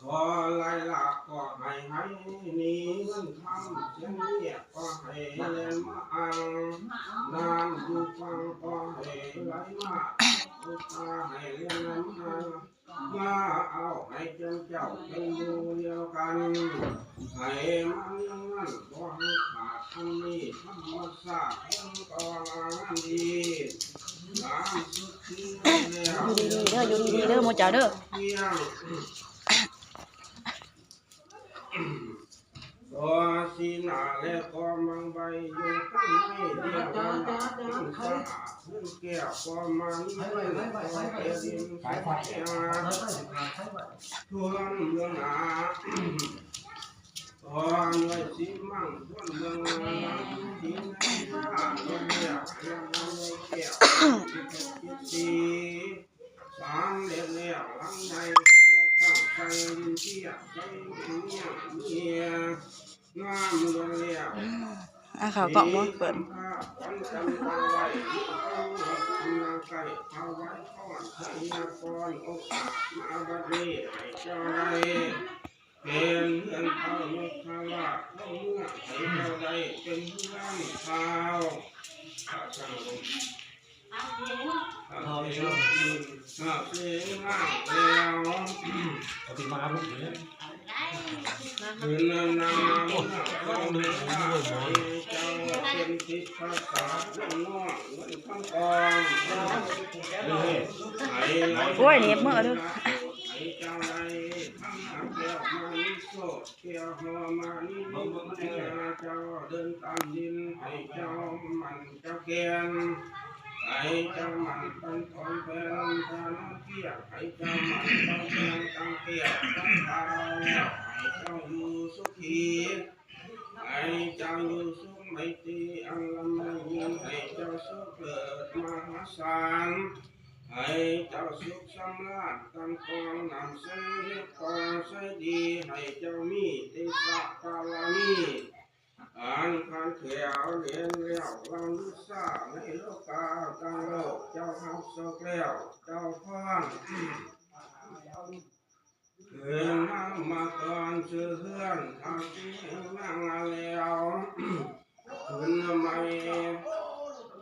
อไล่หลักก็ให้หนีเงินคำเสียงเงียบก็ให้เล่นมาอังนานอยู่ฟังก็ให้ไหลมาอุตาให้เล่นน้ำมาเอาให้เจ้าเป็นดูเดียวกันให้มันบ่ให้ขาดอันนี้ธรรมชาติก็งานดีอยู่ดีเด้อโมจ่าเด้อตัวสีหนาและก็มังใบอยู่ข้างในเดียวกันสะอาดพื้นแก้วก็มันก็เอดินใส่ทวนเมืองหนาตอนไว้สีมั่งทวนเมืองหนาสีน้ำตาลเรียกยังไว้แก้วสีสามเลี้ยวหลังในตั้งใจเที่ยวใจเงียบงามเลี้ยวข่าวกล่องบ่เปิดเป็นเงินเขาลูกค้าว่าเมื่อให้เราได้เป็นเงินเขาเอาเองเอาเองมากแล้วปฏิมาลูกเนี่ยคืนนั้นนำก็มีว่าเจ้าเป็นทิศภาษาเรื่องนอกเงินข้างกองโอ้ยเนี่ยเมื่อเด้อให้เจ้าได้ทั้งหาเกี่ยวมานิโสเกี่ยวหัวมานิโสเจ้าเดินตามดินให้เจ้ามันเจ้าเกียนให้เจ้ามันเป็นคนเป็นทานเกี่ยวให้เจ้ามันต้องเป็นตั้งเกี่ยวต้องเท้าให้เจ้าอยู่สุขีให้เจ้าอยู่สุขไม่ตีอันละไม่ยินให้เจ้าสุขเกิดมหาศาลให้เจ้าสุขสำราญกันกองนำใส่กองใส่ดีให้เจ้ามีติสะกาลามีอ่านคันเขียวเรียนแล้วลังลุษาในโลกาตั้งโลกเจ้าหักโศกแล้วเจ้าพรเกินน้ำมาก่อนเชื่อเพื่อนทำที่นั่งแล้วคืนไม่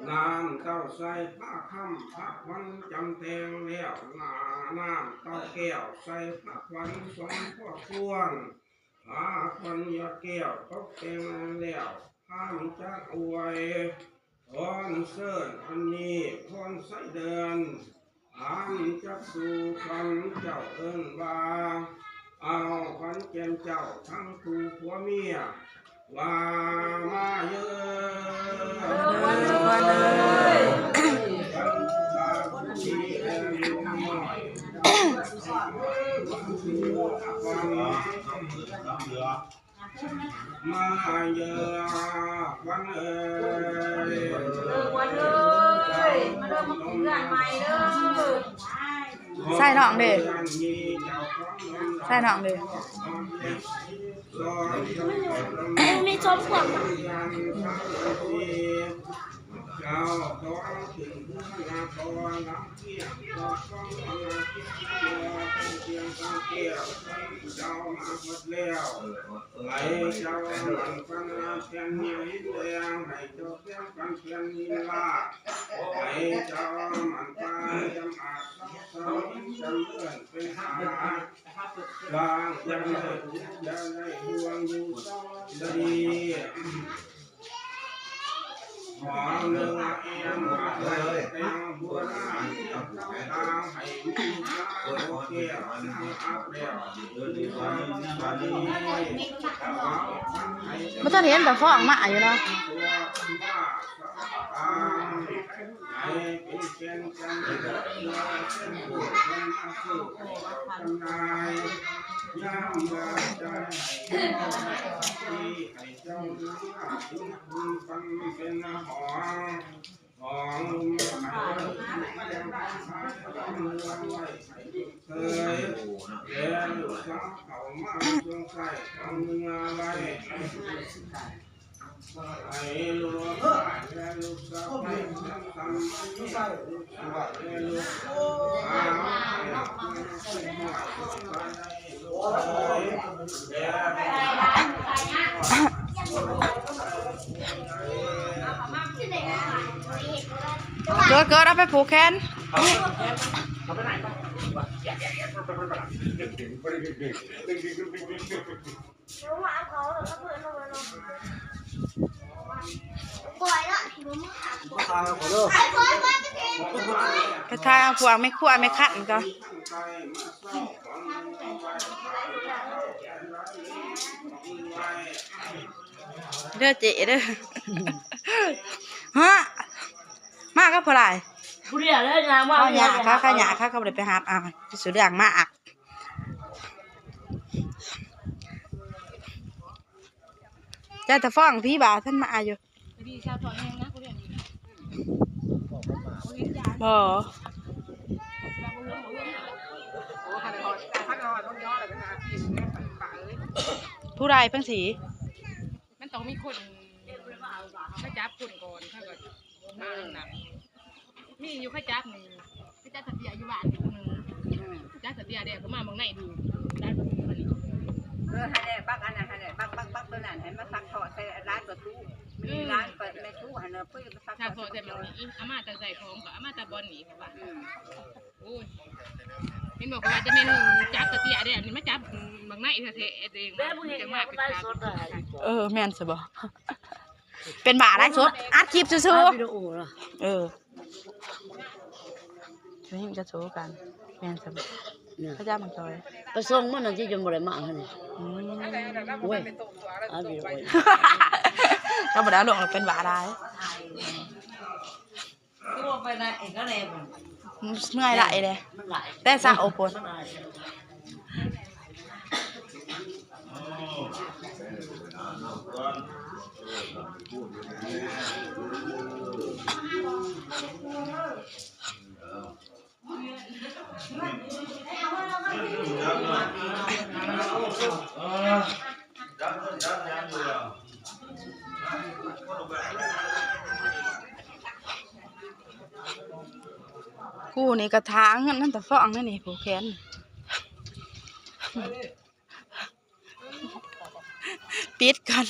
นานเต้าใส่ผ้าค่ำผ้าวันจำแทงแล้วน้ำเต้าแก้วใส่ผ้าวันสองพ่อควรคนยอดแก้วตกแต่งแล้วห้ามจักอวยพรเสิร์อันนี้พรใส่เดินห้ามจักสู่คันเจ้าเอิ้นว่าเอาคันเกณฑ์เจ้าทั้งคู่ผัวเมียว่ามาเยมาเยอะวันเอ๋ยวันเลยมาเริ่มมากินเรื่องใหม่เด้อใส่หนองเด้ใส่หนองเด้มีชมขวัญเจ้าต้องถึงนาครน้ำเที่ยงก็ต้องนาเที่ยงต้องเกี่ยวเจ้ามาหมดแล้วไหลเจ้ามันฟันเพียงเหี่ยวหินแดงให้เจ้าเพียงฟันเพียงหินลาไหลเจ้ามันฟันจำอาจจำเลื่อนเป็นหาบางยังได้ห่วงอยู่ดีขอเนื้อเอียงมาเลยแตงบัวหน้าตาให้มีโอเคอัพเดียวไม่ต้องเห็นแต่ฟ้องมาอยู่แล้วย่ามมาใจให้เจ้าหน้าคุณฟังเป็นหองให้เคยเรียนสาวเขามาสงสัยทำเนื้อไรให้ลูกและลูกสาวให้ทำลูกสาวและลูกสาว เกิดเอาไปผูกแขนไปทายเอาพวกไม่คั่วไม่ขัดก็ เด้อเจ๊เด้อ ฮะมากก็พอไร ผู้เดียวเลยนะว่า ข้าวหยาข้าวหยาข้าวเขาเลยไปหาเอาสุดอย่างมากเจ้าจะฟ้องพี่บ่าวท่านมาอยู่บ่ผู้ใดเพิ่งสีมันต้องมีคนเขาจับคนก่อนเขาก็มาหนักมีอยู่เขาจับหนึ่งเขาจับสเตียอยู่บ้านหนึ่งจับสเตียเด็กก็มาเมืองไหนดูได้แบบนี้ให้ได้บักอันนั้นให้ได้บักตัวนั้นให้มาซักถอดใส่ร้านประตูมีร้านเปิดในตู้ให้เนื้อเพื่อมาซักถ ถ้า อด โซ่แต่แบบนี้อาม่าจะใส่ของกับอาม่าจะบอลหนีกับบ้านโอ้ยเห็นบอกว่าจะเป็นจับสเตียเด็กนี่มาจับเมืองไหนเทเองจะมาเป็นการ แม่นสิบ่เป็นบ่าได้สดอัดคลิปซื่อช่วยจะโชว์กันแม่นสิบ่พระเจ้ามันจอย ไปส่งมันนั่นที่จนบ่ได้มาหั่นนี่โอ้ยเอาดิโอ้ย เราบ่ได้ลงเราเป็นบ่าได้ ตัวไปนะเองก็แน่บ่ เมื่อยไหลเลย มันหลาย แต่ซะโอปนกูนี่กระถางนั่นแต่ฟ้องนั่นนี่ผูกแขนปิดกัน